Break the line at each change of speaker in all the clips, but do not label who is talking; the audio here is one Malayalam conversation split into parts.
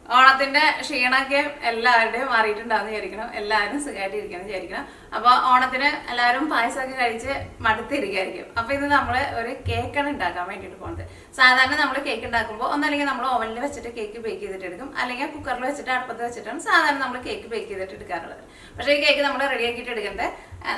ഓണത്തിന്റെ ക്ഷീണമൊക്കെ എല്ലാവരുടെയും മാറിയിട്ടുണ്ടാവുന്ന വിചാരിക്കണം. എല്ലാവരും സുഖമായിട്ടിരിക്കണം വിചാരിക്കണം. അപ്പോൾ ഓണത്തിന് എല്ലാവരും പായസമൊക്കെ കഴിച്ച് മടുത്തിരിക്കുകയായിരിക്കും. അപ്പോൾ ഇത് നമ്മൾ ഒരു കേക്കാണ് ഉണ്ടാക്കാൻ വേണ്ടിയിട്ട് പോകുന്നത്. സാധാരണ നമ്മൾ കേക്ക് ഉണ്ടാക്കുമ്പോൾ ഒന്നല്ലെങ്കിൽ നമ്മൾ ഓവനിൽ വെച്ചിട്ട് കേക്ക് ബേക്ക് ചെയ്തിട്ട് എടുക്കും, അല്ലെങ്കിൽ കുക്കറിൽ വെച്ചിട്ട് അടുപ്പത്ത് വെച്ചിട്ടാണ് സാധാരണ നമ്മൾ കേക്ക് ബേക്ക് ചെയ്തിട്ട് എടുക്കാറുള്ളത്. പക്ഷേ ഈ കേക്ക് നമ്മൾ റെഡിയാക്കിയിട്ട് എടുക്കുന്നത്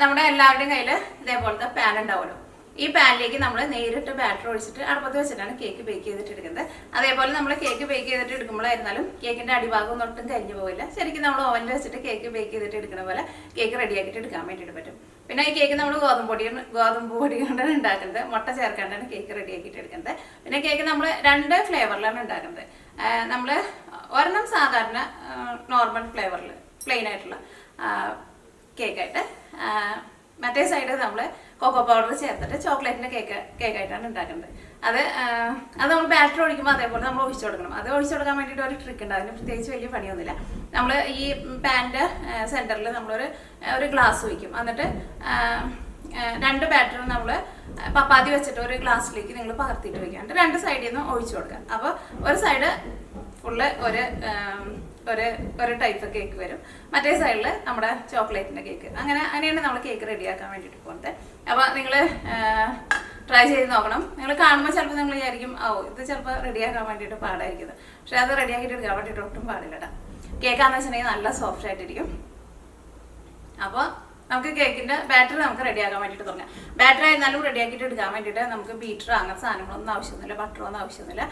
നമ്മുടെ എല്ലാവരുടെയും കയ്യിൽ ഇതേപോലത്തെ പാൻ ഉണ്ടാവുമല്ലോ. ഈ പാനിലേക്ക് നമ്മൾ നേരിട്ട് ബാറ്റർ ഒഴിച്ചിട്ട് അടുപ്പത്ത് വെച്ചിട്ടാണ് കേക്ക് ബേക്ക് ചെയ്തിട്ട് എടുക്കുന്നത്. അതേപോലെ നമ്മൾ കേക്ക് ബേക്ക് ചെയ്തിട്ട് എടുക്കുമ്പോഴായിരുന്നാലും കേക്കിന്റെ അടിഭാഗം ഒട്ടും കരിഞ്ഞു പോവില്ല. ശരിക്കും നമ്മൾ ഓവനിൽ വെച്ചിട്ട് കേക്ക് ബേക്ക് ചെയ്തിട്ട് എടുക്കുന്ന പോലെ കേക്ക് റെഡിയാക്കിയിട്ട് എടുക്കാൻ വേണ്ടിയിട്ട് പറ്റും. പിന്നെ ഈ കേക്ക് നമ്മൾ ഗോതമ്പ് പൊടി കൊണ്ടാണ് ഉണ്ടാക്കുന്നത്. മുട്ട ചേർക്കാണ്ടാണ് കേക്ക് റെഡിയാക്കിയിട്ട് എടുക്കുന്നത്. പിന്നെ കേക്ക് നമ്മൾ 2 ഫ്ലേവറിലാണ് ഉണ്ടാക്കുന്നത്. നമ്മൾ ഒരെണ്ണം സാധാരണ നോർമൽ ഫ്ലേവറിൽ പ്ലെയിൻ ആയിട്ടുള്ള കേക്കായിട്ട്, മറ്റേ സൈഡ് നമ്മൾ കൊക്കോ പൗഡർ ചേർത്തിട്ട് ചോക്ലേറ്റിന്റെ കേക്കായിട്ടാണ് ഉണ്ടാക്കുന്നത്. അത് നമ്മൾ ബാറ്റർ ഒഴിക്കുമ്പോൾ അതേപോലെ നമ്മൾ ഒഴിച്ചു കൊടുക്കണം. അത് ഒഴിച്ചു കൊടുക്കാൻ വേണ്ടിയിട്ട് ഒരു ട്രിക്ക് ഉണ്ട്. അതിന് പ്രത്യേകിച്ച് വലിയ പണിയൊന്നുമില്ല. നമ്മൾ ഈ പാനിന്റെ സെന്ററിൽ നമ്മളൊരു ഗ്ലാസ് ഒഴിക്കും. എന്നിട്ട് 2 ബാറ്ററും നമ്മൾ പപ്പാതി വെച്ചിട്ട് ഒരു ഗ്ലാസ്സിലേക്ക് നിങ്ങൾ പകർത്തിയിട്ട് വയ്ക്കാണ്ട് 2 സൈഡിൽ നിന്ന് ഒഴിച്ചു കൊടുക്കുക. അപ്പോൾ ഒരു സൈഡ് ഫുള്ള് ഒരു ടൈപ്പ് കേക്ക് വരും, മറ്റേ സൈഡിൽ നമ്മുടെ ചോക്ലേറ്റിന്റെ കേക്ക്. അങ്ങനെയാണ് നമ്മൾ കേക്ക് റെഡിയാക്കാൻ വേണ്ടിയിട്ട് പോകുന്നത്. അപ്പോൾ നിങ്ങൾ ട്രൈ ചെയ്ത് നോക്കണം. നിങ്ങൾ കാണുമ്പോൾ ചിലപ്പോൾ നിങ്ങൾ വിചാരിക്കും ഇത് ചിലപ്പോൾ റെഡിയാക്കാൻ വേണ്ടിയിട്ട് പാടായിരിക്കുന്നത്. പക്ഷെ അത് റെഡിയാക്കിയിട്ട് എടുക്കാൻ വേണ്ടിയിട്ട് ഒട്ടും പാടില്ല കേട്ടോ. കേക്കാന്ന് വെച്ചിട്ടുണ്ടെങ്കിൽ നല്ല സോഫ്റ്റ് ആയിട്ടിരിക്കും. അപ്പോൾ നമുക്ക് കേക്കിന്റെ ബാറ്റർ നമുക്ക് റെഡിയാക്കാൻ വേണ്ടിയിട്ട് തുടങ്ങാം. ബാറ്റർ ആയിരുന്നാലും റെഡിയാക്കിയിട്ട് എടുക്കാൻ വേണ്ടിയിട്ട് നമുക്ക് ബീറ്റർ അങ്ങനത്തെ സാധനങ്ങളൊന്നും ആവശ്യമൊന്നുമില്ല, ബട്ടറൊന്നും ആവശ്യമൊന്നുമില്ല.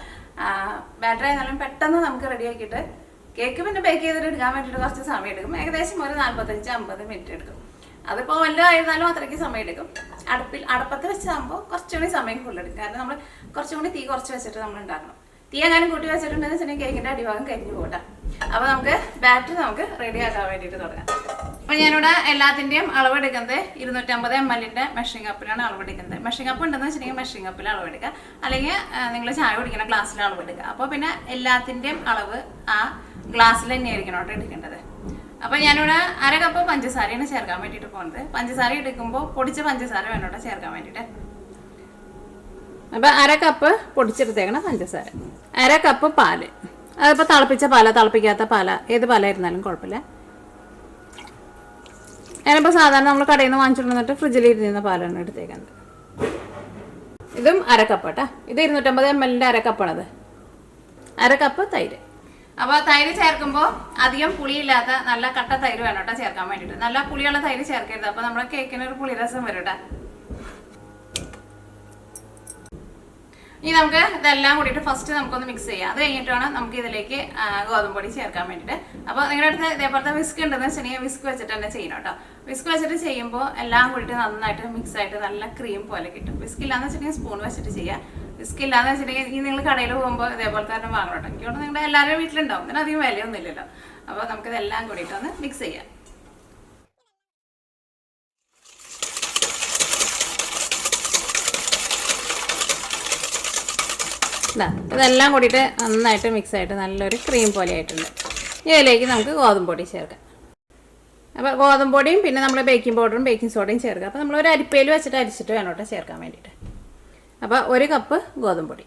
ബാറ്റർ ആയിരുന്നാലും പെട്ടെന്ന് നമുക്ക് റെഡിയാക്കിയിട്ട് കേക്ക് പിന്നെ ബേക്ക് ചെയ്തിട്ട് എടുക്കാൻ വേണ്ടിയിട്ട് കുറച്ച് സമയം എടുക്കും. ഏകദേശം ഒരു 45-50 മിനിറ്റ് എടുക്കും. അതിപ്പോൾ വല്ലതായിരുന്നാലും അത്രയ്ക്ക് സമയം എടുക്കും. അടുപ്പത്ത് വെച്ചാകുമ്പോൾ കുറച്ചുകൂടി സമയം കൂടുതലെടുക്കും. കാരണം നമ്മൾ കുറച്ചും കൂടി തീ കുറച്ച് വെച്ചിട്ട് നമ്മൾ ഉണ്ടാക്കണം. തീ എങ്ങാനും കൂട്ടി വെച്ചിട്ടുണ്ടെന്ന് വെച്ചിട്ടുണ്ടെങ്കിൽ കേക്കിന്റെ അടിഭാഗം കരിഞ്ഞു പോകട്ടെ. അപ്പോൾ നമുക്ക് ബാറ്റർ നമുക്ക് റെഡിയാക്കാൻ വേണ്ടിയിട്ട് തുടങ്ങാം. അപ്പോൾ ഞാനിവിടെ എല്ലാത്തിൻ്റെയും അളവെടുക്കുന്നത് 250 ml മെഷറിംഗ് കപ്പിലാണ് അളവെടുക്കുന്നത്. മെഷറിംഗ് കപ്പ് ഉണ്ടെന്ന് വെച്ചിട്ടുണ്ടെങ്കിൽ മെഷറിംഗ് കപ്പിൽ അളവെടുക്കുക, അല്ലെങ്കിൽ നിങ്ങൾ ചായ കുടിക്കുന്ന ഗ്ലാസ്സിൽ അളവെടുക്കുക. അപ്പോൾ പിന്നെ എല്ലാത്തിൻ്റെയും അളവ് ആ ഗ്ലാസ്സിൽ തന്നെയായിരിക്കണം കേട്ടോ എടുക്കേണ്ടത്. അപ്പോൾ ഞാനിവിടെ 1/2 കപ്പ് പഞ്ചസാരയാണ് ചേർക്കാൻ വേണ്ടിയിട്ട് പോകുന്നത്. പഞ്ചസാര എടുക്കുമ്പോൾ പൊടിച്ച പഞ്ചസാര വേണം കേട്ടോ ചേർക്കാൻ വേണ്ടിയിട്ട്. അപ്പോൾ 1/2 കപ്പ് പൊടിച്ചെടുത്തേക്കണം പഞ്ചസാര, 1/2 കപ്പ് പാല്. അതിപ്പോൾ തിളപ്പിച്ച പാല, തിളപ്പിക്കാത്ത പാല, ഏത് പാലായിരുന്നാലും കുഴപ്പമില്ല. ഞാനിപ്പോൾ സാധാരണ നമ്മൾ കടയിൽ നിന്ന് വാങ്ങിച്ചുകൊണ്ട് വന്നിട്ട് ഫ്രിഡ്ജിൽ ഇരുന്ന പാലാണ് എടുത്തേക്കുന്നത്. ഇതും 1/2 കപ്പ് കേട്ടോ. ഇത് 250 ml 1/2 കപ്പാണത്. 1/2 കപ്പ് തൈര്. അപ്പോൾ തൈര് ചേർക്കുമ്പോൾ അധികം പുളിയില്ലാത്ത നല്ല കട്ട തൈര് വേണം കേട്ടോ ചേർക്കാൻ വേണ്ടിയിട്ട്. നല്ല പുളിയുള്ള തൈര് ചേർക്കരുത്. അപ്പോൾ നമ്മുടെ കേക്കിന് ഒരു പുളിരസം വരും കേട്ടോ. ഇനി നമുക്ക് ഇതെല്ലാം കൂടിയിട്ട് ഫസ്റ്റ് നമുക്കൊന്ന് മിക്സ് ചെയ്യാം. അത് കഴിഞ്ഞിട്ട് വേണം നമുക്ക് ഇതിലേക്ക് ഗോതമ്പ് പൊടി ചേർക്കാൻ വേണ്ടിയിട്ട്. അപ്പോൾ നിങ്ങളുടെ അടുത്ത് ഇതേപോലത്തെ വിസ്ക് ഉണ്ടെന്ന് വെച്ചിട്ടുണ്ടെങ്കിൽ വിസ്ക് വെച്ചിട്ട് തന്നെ ചെയ്യണം കേട്ടോ. വിസ്ക് വെച്ചിട്ട് ചെയ്യുമ്പോൾ എല്ലാം കൂടിയിട്ട് നന്നായിട്ട് മിക്സ് ആയിട്ട് നല്ല ക്രീം പോലെ കിട്ടും. വിസ്ക് ഇല്ലാന്ന് വെച്ചിട്ടുണ്ടെങ്കിൽ സ്പൂൺ വെച്ചിട്ട് ചെയ്യാം. വിസ്ക് ഇല്ലാന്ന് വെച്ചിട്ടുണ്ടെങ്കിൽ ഇനി നിങ്ങൾ കടയിൽ പോകുമ്പോൾ ഇതേപോലത്തെ തന്നെ വാങ്ങണം കേട്ടോ. എനിക്കോട്ട് നിങ്ങളുടെ എല്ലാവരും വീട്ടിലുണ്ടാവും, ഇതിന് അധികം വിലയൊന്നും ഇല്ലല്ലോ. അപ്പോൾ നമുക്കിതെല്ലാം കൂടിയിട്ട് ഒന്ന് മിക്സ് ചെയ്യാം. ഇതെല്ലാം കൂടിയിട്ട് നന്നായിട്ട് മിക്സ് ആയിട്ട് നല്ലൊരു ക്രീം പോലെ ആയിട്ടുണ്ട്. ഇതിലേക്ക് നമുക്ക് ഗോതമ്പ് പൊടി ചേർക്കാം. അപ്പോൾ ഗോതമ്പ് പൊടിയും പിന്നെ നമ്മൾ ബേക്കിംഗ് പൗഡറും ബേക്കിംഗ് സോഡയും ചേർക്കുക. അപ്പോൾ നമ്മൾ ഒരു അരിപ്പയിൽ വെച്ചിട്ട് അരിച്ചിട്ട് വേണം കേട്ടോ ചേർക്കാൻ വേണ്ടിയിട്ട്. അപ്പോൾ 1 കപ്പ് ഗോതമ്പ് പൊടി,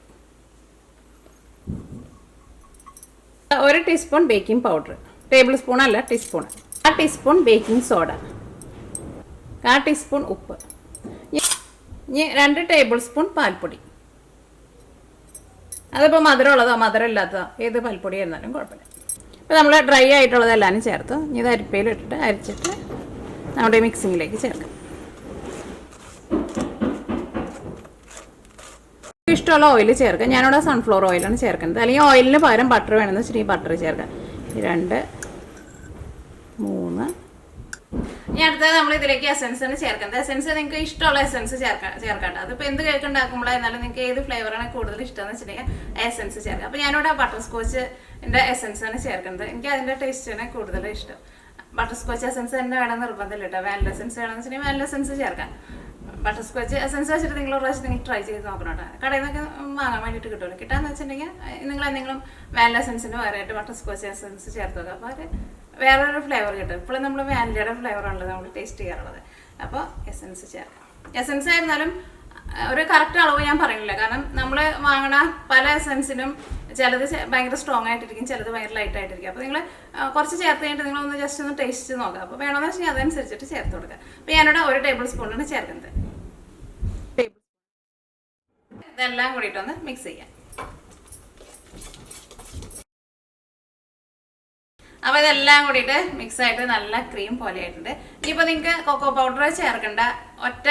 1 teaspoon baking powder, tablespoon അല്ല teaspoon, 1 teaspoon baking soda, 1 teaspoon ഉപ്പ്, ഇനി 2 ടേബിൾ സ്പൂൺ പാൽപ്പൊടി. അതിപ്പോൾ മധുരമുള്ളതോ മധുരം ഇല്ലാത്തതോ ഏത് പാൽപ്പൊടി ആയിരുന്നാലും കുഴപ്പമില്ല. ഇപ്പോൾ നമ്മൾ ഡ്രൈ ആയിട്ടുള്ളതെല്ലാം ചേർത്ത് ഇത് അരിപ്പയിൽ ഇട്ടിട്ട് അരിച്ചിട്ട് നമ്മുടെ മിക്സിങ്ങിലേക്ക് ചേർക്കാം. ഇഷ്ടമുള്ള ഓയിൽ ചേർക്കാം. ഞാനിവിടെ സൺഫ്ലവർ ഓയിലാണ് ചേർക്കുന്നത്. അല്ലെങ്കിൽ ഓയിലിന് പകരം ബട്ടർ വേണമെന്ന് വെച്ചിട്ടുണ്ടെങ്കിൽ ബട്ടർ ചേർക്കാം. 2, 3. ഇനി അടുത്തത് നമ്മൾ ഇതിലേക്ക് എസൻസാണ് ചേർക്കുന്നത്. എസൻസ് നിങ്ങൾക്ക് ഇഷ്ടമുള്ള എസൻസ് ചേർക്കാണ്ട്. അതിപ്പോൾ എന്ത് കേക്ക് ഉണ്ടാക്കുമ്പോഴായിരുന്നാലും നിങ്ങൾക്ക് ഏത് ഫ്ലേവറാണ് കൂടുതൽ ഇഷ്ടമെന്ന് വെച്ചിട്ടുണ്ടെങ്കിൽ എസൻസ് ചേർക്കാം. അപ്പോൾ ഞാനിവിടെ ബട്ടർസ്കോച്ചിൻ്റെ എസൻസാണ് ചേർക്കുന്നത്. എനിക്ക് അതിൻ്റെ ടേസ്റ്റാണ് കൂടുതൽ ഇഷ്ടം. ബട്ടർസ്കോച്ച് എസൻസ് തന്നെ വേണം നിർബന്ധമില്ല കേട്ടോ. വാനില എസൻസ് വേണമെന്ന് വെച്ചിട്ടുണ്ടെങ്കിൽ വാനില എസൻസ് ചേർക്കാം. ബട്ടർസ്കോച്ച് എസൻസ് വെച്ചിട്ട് നിങ്ങൾ ഒരു പ്രാവശ്യം നിങ്ങൾ ട്രൈ ചെയ്ത് നോക്കണം കേട്ടോ. കടയിൽ നിന്നൊക്കെ വാങ്ങാൻ വേണ്ടിയിട്ട് കിട്ടുമല്ലോ. കിട്ടാന്ന് വെച്ചിട്ടുണ്ടെങ്കിൽ നിങ്ങൾ എന്തെങ്കിലും വാനില എസൻസിന് പകരമായിട്ട് ബട്ടർസ്കോച്ച് എസൻസ് ചേർത്ത് നോക്കുക. അപ്പോൾ അത് വേറൊരു ഫ്ലേവർ കിട്ടും. ഇപ്പോഴും നമ്മൾ വാനിലയുടെ ഫ്ലേവറാണല്ലോ നമ്മൾ ടേസ്റ്റ് ചെയ്യാറുള്ളത്. അപ്പോൾ എസൻസ് ചേർക്കാം. എസൻസ് ആയിരുന്നാലും ഒരു കറക്റ്റ് അളവ് ഞാൻ പറയുന്നില്ല. കാരണം നമ്മൾ വാങ്ങണ പല എസൻസിനും ചിലത് ഭയങ്കര സ്ട്രോങ് ആയിട്ടിരിക്കും, ചിലത് ഭയങ്കര ലൈറ്റ് ആയിട്ടിരിക്കും. അപ്പോൾ നിങ്ങൾ കുറച്ച് ചേർത്ത് കഴിഞ്ഞിട്ട് നിങ്ങളൊന്ന് ജസ്റ്റ് ഒന്ന് ടേസ്റ്റ് നോക്കുക. അപ്പോൾ വേണമെന്ന് വെച്ചാൽ അതനുസരിച്ചിട്ട് ചേർത്ത് കൊടുക്കുക. അപ്പോൾ ഞാനിവിടെ 1 ടേബിൾ സ്പൂണാണ് ചേർക്കുന്നത്. ഇതെല്ലാം കൂടിയിട്ടൊന്ന് മിക്സ് ചെയ്യാം. അപ്പോൾ ഇതെല്ലാം കൂടിയിട്ട് മിക്സായിട്ട് നല്ല ക്രീം പോലെ ആയിട്ടുണ്ട്. ഇനിയിപ്പോൾ നിങ്ങൾക്ക് കൊക്കോ പൗഡർ ചേർക്കേണ്ട ഒറ്റ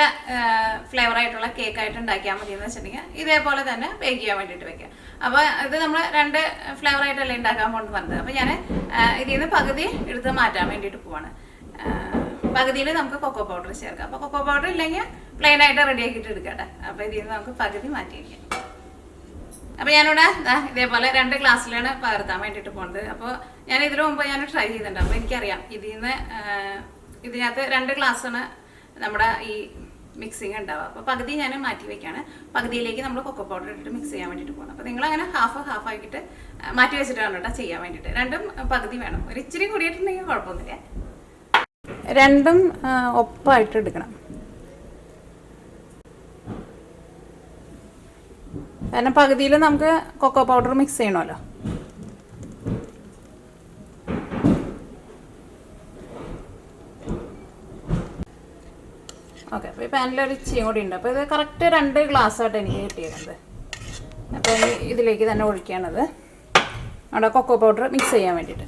ഫ്ലേവറായിട്ടുള്ള കേക്കായിട്ട് ഉണ്ടാക്കിയാൽ മതി എന്ന് വെച്ചിട്ടുണ്ടെങ്കിൽ ഇതേപോലെ തന്നെ ബേക്ക് ചെയ്യാൻ വേണ്ടിയിട്ട് വെക്കുക. അപ്പോൾ ഇത് നമ്മൾ 2 ഫ്ലേവറായിട്ടല്ലേ ഉണ്ടാക്കാൻ കൊണ്ടുവന്നത്. അപ്പോൾ ഞാൻ ഇതിൽ നിന്ന് പകുതി എടുത്ത് മാറ്റാൻ വേണ്ടിയിട്ട് പോവാണ്. പകുതിയിൽ നമുക്ക് കൊക്കോ പൗഡർ ചേർക്കാം. അപ്പോൾ കൊക്കോ പൗഡർ ഇല്ലെങ്കിൽ പ്ലെയിൻ ആയിട്ട് റെഡി ആക്കിയിട്ട് എടുക്കട്ടെ. അപ്പോൾ ഇതിൽ നിന്ന് നമുക്ക് പകുതി മാറ്റി വയ്ക്കാം. അപ്പോൾ ഞാനിവിടെ ഇതേപോലെ 2 ഗ്ലാസ്സിലാണ് പകർത്താൻ വേണ്ടിയിട്ട് പോകുന്നത്. അപ്പോൾ ഞാൻ ഇതിനു മുമ്പ് ഞാൻ ട്രൈ ചെയ്തിട്ടുണ്ട്. അപ്പോൾ എനിക്കറിയാം ഇതിനകത്ത് 2 ഗ്ലാസ്സാണ് നമ്മുടെ ഈ മിക്സിങ് ഉണ്ടാവുക. അപ്പോൾ പകുതി ഞാൻ മാറ്റി വയ്ക്കുകയാണ്. പകുതിയിലേക്ക് നമ്മൾ കൊക്കോ പൗഡർ ഇട്ടിട്ട് മിക്സ് ചെയ്യാൻ വേണ്ടിയിട്ട് പോകണം. അപ്പോൾ നിങ്ങളങ്ങനെ ഹാഫ് ആക്കിയിട്ട് മാറ്റി വെച്ചിട്ടാണ് കേട്ടോ ചെയ്യാൻ വേണ്ടിയിട്ട്. 2ഉം പകുതി വേണം. ഒരു ഇച്ചിരി കൂടിയിട്ടുണ്ടെങ്കിൽ കുഴപ്പമൊന്നുമില്ല. 2ഉം ഒപ്പായിട്ട് എടുക്കണം. കാരണം പകുതിയിൽ നമുക്ക് കൊക്കോ പൗഡർ മിക്സ് ചെയ്യണമല്ലോ. ഓക്കെ, അപ്പോൾ ഈ പാനിലൊരു ഇച്ചിയും കൂടി ഉണ്ട്. അപ്പോൾ ഇത് കറക്റ്റ് 2 ഗ്ലാസ്സായിട്ട് എനിക്ക് കിട്ടിയിരുന്നത്. അപ്പോൾ ഇതിലേക്ക് തന്നെ ഒഴിക്കുകയാണത് നമ്മുടെ കൊക്കോ പൗഡർ മിക്സ് ചെയ്യാൻ വേണ്ടിയിട്ട്.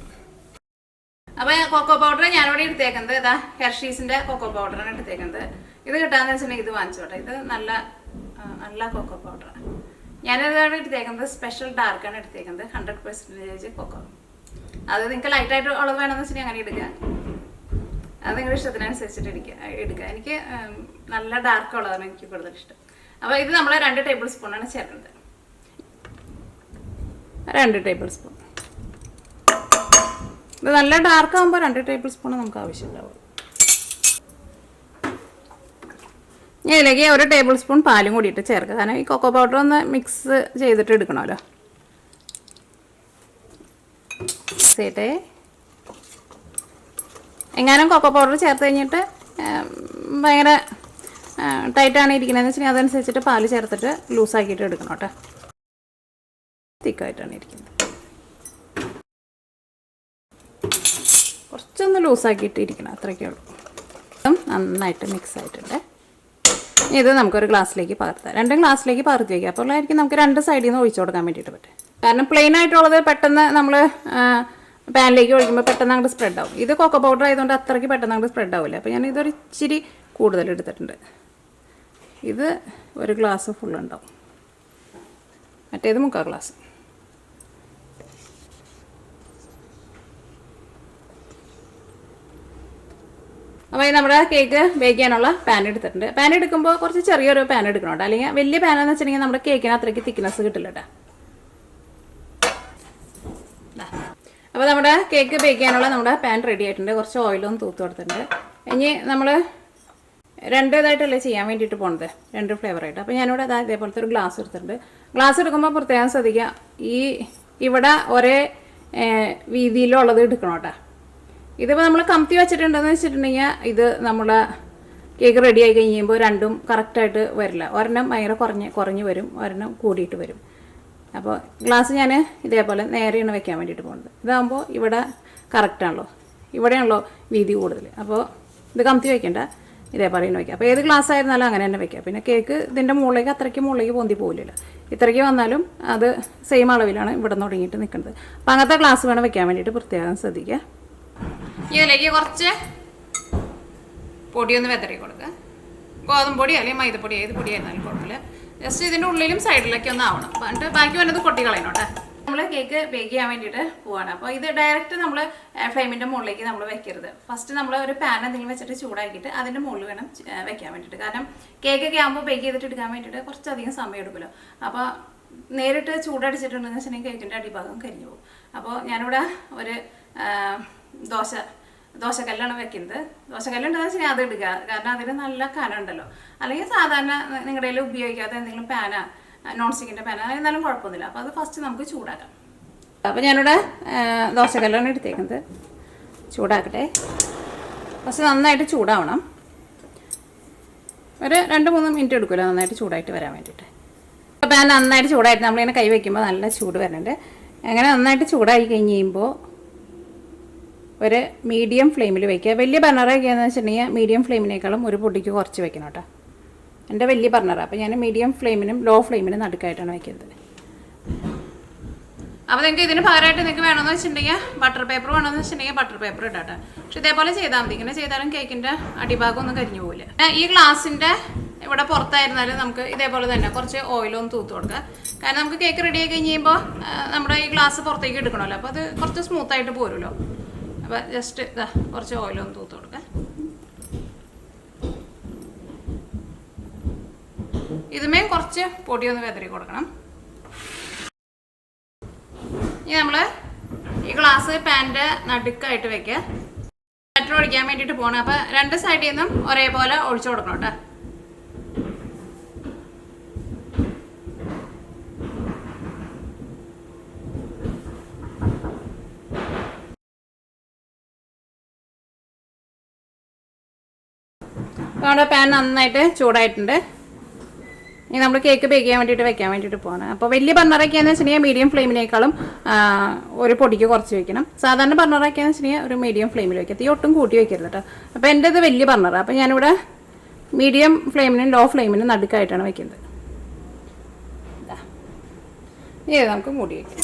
അപ്പോൾ കൊക്കോ പൗഡർ ഞാനിവിടെ എടുത്തേക്കുന്നത് ഹെർഷീസിൻ്റെ കൊക്കോ പൗഡറാണ് എടുത്തേക്കുന്നത്. ഇത് കിട്ടാമെന്ന് വെച്ചിട്ടുണ്ടെങ്കിൽ ഇത് വാങ്ങിച്ചോട്ടെ. ഇത് നല്ല കൊക്കോ പൗഡറാണ്. ഞാനിതാണ് എടുത്തേക്കുന്നത് സ്പെഷ്യൽ ഡാർക്കാണ് എടുത്തേക്കുന്നത്. 100% കൊക്കോ. അത് നിങ്ങൾക്ക് ലൈറ്റായിട്ട് ഉള്ളത് വേണമെന്ന് വെച്ചിട്ടുണ്ടെങ്കിൽ അങ്ങനെ എടുക്കുക. അത് നിങ്ങളുടെ ഇഷ്ടത്തിനനുസരിച്ചിട്ട് എടുക്കുക. എനിക്ക് നല്ല ഡാർക്ക് ഉള്ളതാണ് എനിക്ക് കൂടുതൽ ഇഷ്ടം. അപ്പോൾ ഇത് നമ്മൾ 2 ടേബിൾ സ്പൂണാണ് ചേർക്കുന്നത്. 2 ടേബിൾ സ്പൂൺ. ഇത് നല്ല ഡാർക്ക് ആകുമ്പോൾ 2 ടേബിൾ സ്പൂൺ നമുക്ക് ആവശ്യമുണ്ടാവും. ഇതിലേക്ക് 1 ടേബിൾ സ്പൂൺ പാലും കൂടിയിട്ട് ചേർക്കുക. കാരണം ഈ കൊക്കോ പൗഡർ ഒന്ന് മിക്സ് ചെയ്തിട്ട് എടുക്കണമല്ലോ. ചേട്ടേ എങ്ങാനും കൊക്കോ പൗഡർ ചേർത്ത് കഴിഞ്ഞിട്ട് ഭയങ്കര ടൈറ്റാണ് ഇരിക്കണമെന്ന് വെച്ചിട്ടുണ്ടെങ്കിൽ അതനുസരിച്ചിട്ട് പാല് ചേർത്തിട്ട് ലൂസാക്കിയിട്ട് എടുക്കണം കേട്ടോ. തിക്കായിട്ടാണ് ഇരിക്കുന്നത്. കുറച്ചൊന്ന് ലൂസാക്കിയിട്ട് ഇരിക്കണം, അത്രയ്ക്കേ ഉള്ളൂ. നന്നായിട്ട് മിക്സ് ആയിട്ടുണ്ട്. ഇത് നമുക്കൊരു ഗ്ലാസ്സിലേക്ക് പകർത്താം. 2 ഗ്ലാസ്സിലേക്ക് പകർത്തി വയ്ക്കുക. അപ്പോൾ ആയിരിക്കും നമുക്ക് 2 സൈഡിൽ നിന്ന് ഒഴിച്ചു കൊടുക്കാൻ വേണ്ടിയിട്ട് പറ്റും. കാരണം പ്ലെയിൻ ആയിട്ടുള്ളത് പെട്ടെന്ന് നമ്മൾ പാനിലേക്ക് ഒഴിക്കുമ്പോൾ പെട്ടെന്ന് അങ്ങോട്ട് സ്പ്രെഡ് ആവും. ഇത് കൊക്കോ പൗഡർ ആയതുകൊണ്ട് അത്രയ്ക്ക് പെട്ടെന്ന് അങ്ങോട്ട് സ്പ്രെഡ് ആവില്ല. അപ്പോൾ ഞാൻ ഇതൊരു ഇച്ചിരി കൂടുതൽ എടുത്തിട്ടുണ്ട്. ഇത് 1 ഗ്ലാസ് ഫുൾ ഉണ്ടാവും, മറ്റേത് 3/4 ഗ്ലാസ്. അപ്പോൾ നമ്മുടെ കേക്ക് ബേക്ക് ചെയ്യാനുള്ള പാൻ എടുത്തിട്ടുണ്ട്. പാൻ എടുക്കുമ്പോൾ കുറച്ച് ചെറിയൊരു പാൻ എടുക്കണം കേട്ടോ. അല്ലെങ്കിൽ വലിയ പാനെന്ന് വെച്ചിട്ടുണ്ടെങ്കിൽ നമ്മുടെ കേക്കിന് അത്രയ്ക്ക് തിക്നെസ് കിട്ടില്ല കേട്ടോ. അപ്പോൾ നമ്മുടെ കേക്ക് ബേക്ക് ചെയ്യാനുള്ള നമ്മുടെ പാൻ റെഡി ആയിട്ടുണ്ട്. കുറച്ച് ഓയിലൊന്ന് തൂത്ത് കൊടുത്തിട്ടുണ്ട്. ഇനി നമ്മൾ 2 ഇതായിട്ടല്ലേ ചെയ്യാൻ വേണ്ടിയിട്ട് പോണത്, 2 ഫ്ലേവറായിട്ട്. അപ്പോൾ ഞാനിവിടെ ഇതേപോലത്തെ ഒരു ഗ്ലാസ് എടുത്തിട്ടുണ്ട്. ഗ്ലാസ് എടുക്കുമ്പോൾ പ്രത്യേകം ശ്രദ്ധിക്കുക, ഇവിടെ ഒരേ വീതിയിലുള്ളത് എടുക്കണം കേട്ടോ. ഇതിപ്പോൾ നമ്മൾ കമത്തി വെച്ചിട്ടുണ്ടെന്ന് വെച്ചിട്ടുണ്ടെങ്കിൽ ഇത് നമ്മൾ കേക്ക് റെഡി ആയി കഴിയുമ്പോൾ 2ഉം കറക്റ്റായിട്ട് വരില്ല. ഒരെണ്ണം ഭയങ്കര കുറഞ്ഞ് വരും, ഒരെണ്ണം കൂടിയിട്ട് വരും. അപ്പോൾ ഗ്ലാസ് ഞാൻ ഇതേപോലെ നേരെയാണ് വെക്കാൻ വേണ്ടിയിട്ട് പോകുന്നത്. ഇതാകുമ്പോൾ ഇവിടെ കറക്റ്റാണല്ലോ, ഇവിടെയാണല്ലോ വീതി കൂടുതൽ. അപ്പോൾ ഇത് കമത്തി വയ്ക്കേണ്ട, ഇതേപോലെ തന്നെ വയ്ക്കുക. അപ്പോൾ ഏത് ഗ്ലാസ് ആയിരുന്നാലും അങ്ങനെ തന്നെ വയ്ക്കുക. പിന്നെ കേക്ക് ഇതിൻ്റെ മുകളിലേക്ക് അത്രയ്ക്ക് മുകളിലേക്ക് പൊന്തി പോകില്ലല്ലോ. ഇത്രയ്ക്ക് വന്നാലും അത് സെയിം അളവിലാണ് ഇവിടെ നിന്ന് തുടങ്ങിയിട്ട് നിൽക്കുന്നത്. അപ്പോൾ അങ്ങനത്തെ ഗ്ലാസ് വേണം വെക്കാൻ വേണ്ടിയിട്ട് പ്രത്യേകം ശ്രദ്ധിക്കുക. ഇതിലേക്ക് കുറച്ച് പൊടിയൊന്ന് വെതറി കൊടുക്കുക. ഗോതമ്പ് പൊടി അല്ലെങ്കിൽ മൈദപ്പൊടി, ഏത് പൊടിയായിരുന്നാലും കുഴപ്പമില്ല. ജസ്റ്റ് ഇതിൻ്റെ ഉള്ളിലും സൈഡിലൊക്കെ ഒന്ന് ആവണം. എന്നിട്ട് ബാക്കി വന്നത് കൊട്ടി കളയണോട്ടെ. നമ്മൾ കേക്ക് ബേക്ക് ചെയ്യാൻ വേണ്ടിയിട്ട് പോവാണ്. അപ്പോൾ ഇത് ഡയറക്റ്റ് നമ്മൾ ഫ്ലെയിമിൻ്റെ മുകളിലേക്ക് നമ്മൾ വെക്കരുത്. ഫസ്റ്റ് നമ്മൾ ഒരു പാൻ എന്തെങ്കിലും വെച്ചിട്ട് ചൂടാക്കിയിട്ട് അതിൻ്റെ മുകളിൽ വേണം വെക്കാൻ വേണ്ടിയിട്ട്. കാരണം കേക്കൊക്കെ ആകുമ്പോൾ ബേക്ക് ചെയ്തിട്ട് എടുക്കാൻ വേണ്ടിയിട്ട് കുറച്ചധികം സമയം എടുക്കുമല്ലോ. അപ്പോൾ നേരിട്ട് ചൂടടിച്ചിട്ടുണ്ടെന്ന് വെച്ചിട്ടുണ്ടെങ്കിൽ കേക്കിൻ്റെ അടിഭാഗം കരിഞ്ഞു പോകും. അപ്പോൾ ഞാനിവിടെ ഒരു ദോശക്കല്ലാണ് വെക്കുന്നത്. ദോശക്കല്ലുണ്ടെന്ന് വെച്ചാൽ അത് എടുക്കുക, കാരണം അതിന് നല്ല കനമുണ്ടല്ലോ. അല്ലെങ്കിൽ സാധാരണ നിങ്ങളുടെ കയ്യിൽ ഉപയോഗിക്കാത്ത എന്തെങ്കിലും പാന, നോൺ സ്റ്റിക്കിൻ്റെ പാന, എന്നാലും കുഴപ്പമൊന്നുമില്ല. അപ്പോൾ അത് ഫസ്റ്റ് നമുക്ക് ചൂടാക്കാം. അപ്പോൾ ഞാനിവിടെ ദോശക്കല്ലാണ് എടുത്തേക്കുന്നത്. ചൂടാക്കട്ടെ. ഫസ്റ്റ് നന്നായിട്ട് ചൂടാവണം. ഒരു 2-3 മിനിറ്റ് എടുക്കുമല്ലോ നന്നായിട്ട് ചൂടായിട്ട് വരാൻ വേണ്ടിയിട്ട്. അപ്പോൾ പാൻ നന്നായിട്ട് ചൂടായിട്ട് നമ്മളിങ്ങനെ കൈ വയ്ക്കുമ്പോൾ നല്ല ചൂട് വരുന്നുണ്ട്. അങ്ങനെ നന്നായിട്ട് ചൂടായി കഴിഞ്ഞ് കഴിയുമ്പോൾ ഒരു മീഡിയം ഫ്ലെയിമിൽ വയ്ക്കുക. വലിയ ബർണറൊക്കെയാണെന്ന് വെച്ചിട്ടുണ്ടെങ്കിൽ മീഡിയം ഫ്ലെയിമിനേക്കാളും ഒരു പൊടിക്ക് കുറച്ച് വെക്കണം കേട്ടോ. എൻ്റെ വലിയ ബർണറാണ്, അപ്പോൾ ഞാൻ മീഡിയം ഫ്ലെയിമിനും ലോ ഫ്ലെയിമിനും നടുക്കായിട്ടാണ് വയ്ക്കുന്നത്. അപ്പോൾ നിങ്ങൾക്ക് ഇതിന് പകരമായിട്ട് നിങ്ങൾക്ക് വേണമെന്ന് വെച്ചിട്ടുണ്ടെങ്കിൽ ബട്ടർ പേപ്പർ വേണമെന്ന് വെച്ചിട്ടുണ്ടെങ്കിൽ ബട്ടർ പേപ്പർ ഇടാട്ടെ. പക്ഷെ ഇതേപോലെ ചെയ്താൽ മതി. ഇങ്ങനെ ചെയ്താലും കേക്കിൻ്റെ അടിഭാഗം ഒന്നും കരിഞ്ഞു പോകില്ല. ഈ ഗ്ലാസിൻ്റെ ഇവിടെ പുറത്തായിരുന്നാലും നമുക്ക് ഇതേപോലെ തന്നെ കുറച്ച് ഓയിലൊന്ന് തൂത്ത് കൊടുക്കുക. കാരണം നമുക്ക് കേക്ക് റെഡി ആയി കഴിഞ്ഞ് കഴിയുമ്പോൾ നമ്മുടെ ഈ ഗ്ലാസ് പുറത്തേക്ക് എടുക്കണമല്ലോ, അപ്പോൾ അത് കുറച്ച് സ്മൂത്തായിട്ട് പോരുമല്ലോ. അപ്പോൾ ജസ്റ്റ് ഇതാ കുറച്ച് ഓയിലൊന്ന് തൂത്ത് കൊടുക്കുക. ഇതുമേ കുറച്ച് പൊടിയൊന്ന് വെതറി കൊടുക്കണം. ഇനി നമ്മൾ ഈ ഗ്ലാസ് പാൻ്റെ നടുക്കായിട്ട് വെക്കുക. ബാറ്റർ ഒഴിക്കാൻ വേണ്ടിയിട്ട് പോകണം. അപ്പോൾ 2 സൈഡിൽ നിന്നും ഒരേപോലെ ഒഴിച്ചു കൊടുക്കണം കേട്ടോ. നമ്മുടെ പാൻ നന്നായിട്ട് ചൂടായിട്ടുണ്ട്. ഇനി നമ്മൾ കേക്ക് ബേക്ക് ചെയ്യാൻ വേണ്ടിയിട്ട് വെക്കാൻ വേണ്ടിയിട്ട് പോകണം. അപ്പോൾ വലിയ ബർണറൊക്കെയാണെന്ന് വെച്ചിട്ടുണ്ടെങ്കിൽ മീഡിയം ഫ്ലെയിമിനേക്കാളും ഒരു പൊടിക്ക് കുറച്ച് വെക്കണം. സാധാരണ ബർണറൊക്കെയാണെന്ന് വെച്ചിട്ടുണ്ടെങ്കിൽ ഒരു മീഡിയം ഫ്ലെയിമിൽ വെക്കുക. തീ ഒട്ടും കൂട്ടി വെക്കരുത് കേട്ടോ. അപ്പോൾ എൻ്റെ ഇത് വലിയ ബർണറാണ്, അപ്പോൾ ഞാനിവിടെ മീഡിയം ഫ്ലെയിമിനും ലോ ഫ്ലെയിമിനും നടുക്കായിട്ടാണ് വെക്കുന്നത്. ഇനി നമുക്ക് മൂടി വയ്ക്കാം.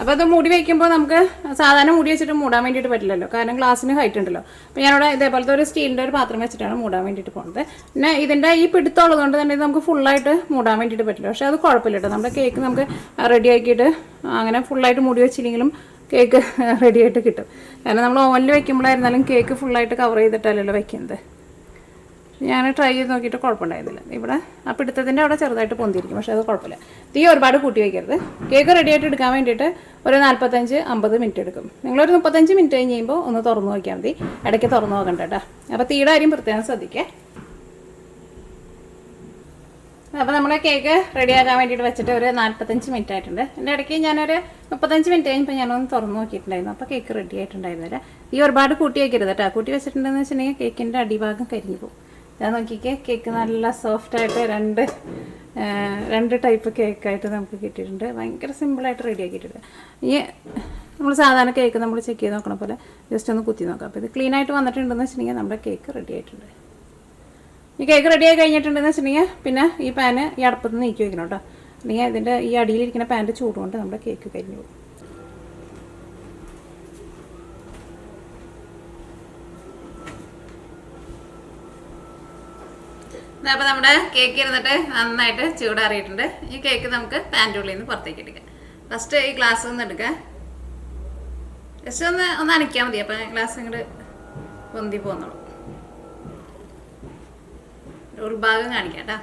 അപ്പോൾ അത് മൂടി വയ്ക്കുമ്പോൾ നമുക്ക് സാധാരണ മൂടി വെച്ചിട്ട് മൂടാൻ വേണ്ടിയിട്ട് പറ്റില്ലല്ലോ, കാരണം ഗ്ലാസ്സിന് ഹൈറ്റ് ഉണ്ടല്ലോ. അപ്പോൾ ഞാനിവിടെ ഇതേപോലത്തെ ഒരു സ്റ്റീലിൻ്റെ ഒരു പാത്രം വെച്ചിട്ടാണ് മൂടാൻ വേണ്ടിയിട്ട് പോകുന്നത്. പിന്നെ ഇതിൻ്റെ ഈ പിടുത്തമുള്ളത് കൊണ്ട് തന്നെ ഇത് നമുക്ക് ഫുള്ളായിട്ട് മൂടാൻ വേണ്ടിയിട്ട് പറ്റില്ല. പക്ഷേ അത് കുഴപ്പമില്ല കേട്ടോ. നമ്മുടെ കേക്ക് നമുക്ക് റെഡി ആക്കിയിട്ട് അങ്ങനെ ഫുള്ളായിട്ട് മൂടി വെച്ചില്ലെങ്കിലും കേക്ക് റെഡി ആയിട്ട് കിട്ടും. കാരണം നമ്മൾ ഓവനിൽ വെക്കുമ്പോഴായിരുന്നാലും കേക്ക് ഫുള്ളായിട്ട് കവർ ചെയ്തിട്ടല്ലല്ലോ വെക്കുന്നത്. ഞാൻ ട്രൈ ചെയ്ത് നോക്കിയിട്ട് കുഴപ്പമുണ്ടായിരുന്നില്ല. ഇവിടെ ആ പിടുത്തത്തിൻ്റെ അവിടെ ചെറുതായിട്ട് പൊന്തിയിരിക്കും, പക്ഷേ അത് കുഴപ്പമില്ല. തീ ഒരുപാട് കൂട്ടി വയ്ക്കരുത്. കേക്ക് റെഡി ആയിട്ട് എടുക്കാൻ വേണ്ടിയിട്ട് ഒരു 45-50 മിനിറ്റ് എടുക്കും. നിങ്ങളൊരു 35 മിനിറ്റ് കഴിഞ്ഞ് കഴിയുമ്പോൾ ഒന്ന് തുറന്ന് നോക്കിയാൽ മതി. ഇടയ്ക്ക് തുറന്ന് നോക്കണ്ട കേട്ടോ. അപ്പോൾ തീയുടെ കാര്യം പ്രത്യേകം ശ്രദ്ധിക്കേ. അപ്പോൾ നമ്മുടെ കേക്ക് റെഡിയാക്കാൻ വേണ്ടിയിട്ട് വെച്ചിട്ട് ഒരു 45 മിനിറ്റ് ആയിട്ടുണ്ട്. എൻ്റെ ഇടയ്ക്ക് ഞാനൊരു 35 മിനിറ്റ് കഴിഞ്ഞപ്പോൾ ഞാനൊന്ന് തുറന്ന് നോക്കിയിട്ടുണ്ടായിരുന്നു. അപ്പോൾ കേക്ക് റെഡി ആയിട്ടുണ്ടായിരുന്നില്ല. തീ ഒരുപാട് കൂട്ടി വയ്ക്കരുത് കേട്ടോ. കൂട്ടി വെച്ചിട്ടുണ്ടെന്ന് വെച്ചിട്ടുണ്ടെങ്കിൽ കേക്കിൻ്റെ അടിഭാഗം കരിഞ്ഞു പോകും. ഞാൻ നോക്കിക്കേ, കേക്ക് നല്ല സോഫ്റ്റായിട്ട് രണ്ട് ടൈപ്പ് കേക്കായിട്ട് നമുക്ക് കിട്ടിയിട്ടുണ്ട്. ഭയങ്കര സിമ്പിളായിട്ട് റെഡി ആക്കിയിട്ടുണ്ട്. ഈ നമ്മൾ സാധാരണ കേക്ക് നമ്മൾ ചെക്ക് ചെയ്ത് നോക്കണ പോലെ ജസ്റ്റ് ഒന്ന് കുത്തി നോക്കാം. അപ്പോൾ ഇത് ക്ലീൻ ആയിട്ട് വന്നിട്ടുണ്ടെന്ന് വെച്ചിട്ടുണ്ടെങ്കിൽ നമ്മുടെ കേക്ക് റെഡി ആയിട്ടുണ്ട്. ഈ കേക്ക് റെഡി ആയി കഴിഞ്ഞിട്ടുണ്ടെന്ന് വെച്ചിട്ടുണ്ടെങ്കിൽ പിന്നെ ഈ പാന് ഈ അടുപ്പത്ത് നിന്ന് നീക്കി വയ്ക്കണം കേട്ടോ. അല്ലെങ്കിൽ ഇതിൻ്റെ ഈ അടിയിലിരിക്കുന്ന പാൻ്റെ ചൂടുകൊണ്ട് നമ്മുടെ കേക്ക് കരിഞ്ഞു പോകും. അപ്പോൾ നമ്മുടെ കേക്ക് ഇരുന്നിട്ട് നന്നായിട്ട് ചൂടാറിയിട്ടുണ്ട്. ഈ കേക്ക് നമുക്ക് പാൻ്റെ ഉള്ളിൽ നിന്ന് പുറത്തേക്ക് എടുക്കാം. ഫസ്റ്റ് ഈ ഗ്ലാസ് ഒന്ന് എടുക്കാം. ജസ്റ്റ് ഒന്ന് അനയ്ക്കാൻ മതി. അപ്പം ഗ്ലാസ് ഇങ്ങോട്ട് പൊന്തി പോന്നോളൂ. ഉൾഭാഗം കാണിക്കാം കേട്ടോ.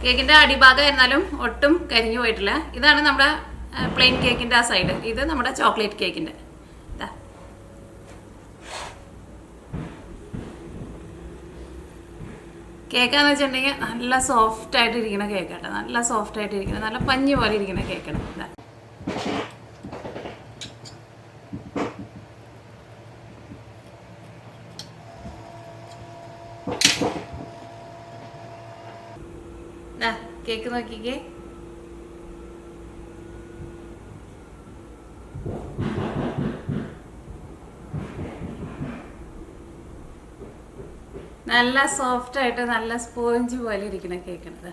കേക്കിൻ്റെ അടിഭാഗം ആയിരുന്നാലും ഒട്ടും കരിഞ്ഞു പോയിട്ടില്ല. ഇതാണ് നമ്മുടെ പ്ലെയിൻ കേക്കിൻ്റെ ആ സൈഡ്. ഇത് നമ്മുടെ ചോക്ലേറ്റ് കേക്കിൻ്റെ. കേക്കാന്ന് വെച്ചിട്ടുണ്ടെങ്കിൽ നല്ല സോഫ്റ്റായിട്ട് ഇരിക്കുന്ന കേക്കാട്ടോ. നല്ല സോഫ്റ്റായിട്ട് ഇരിക്കുന്ന, നല്ല പഞ്ഞി പോലെ ഇരിക്കുന്ന കേക്കാണ്. കേക്ക് നോക്കിക്കേ. നല്ല സോഫ്റ്റായിട്ട് നല്ല സ്പോഞ്ച് പോലെ ഇരിക്കുന്ന കേക്കാണിത്.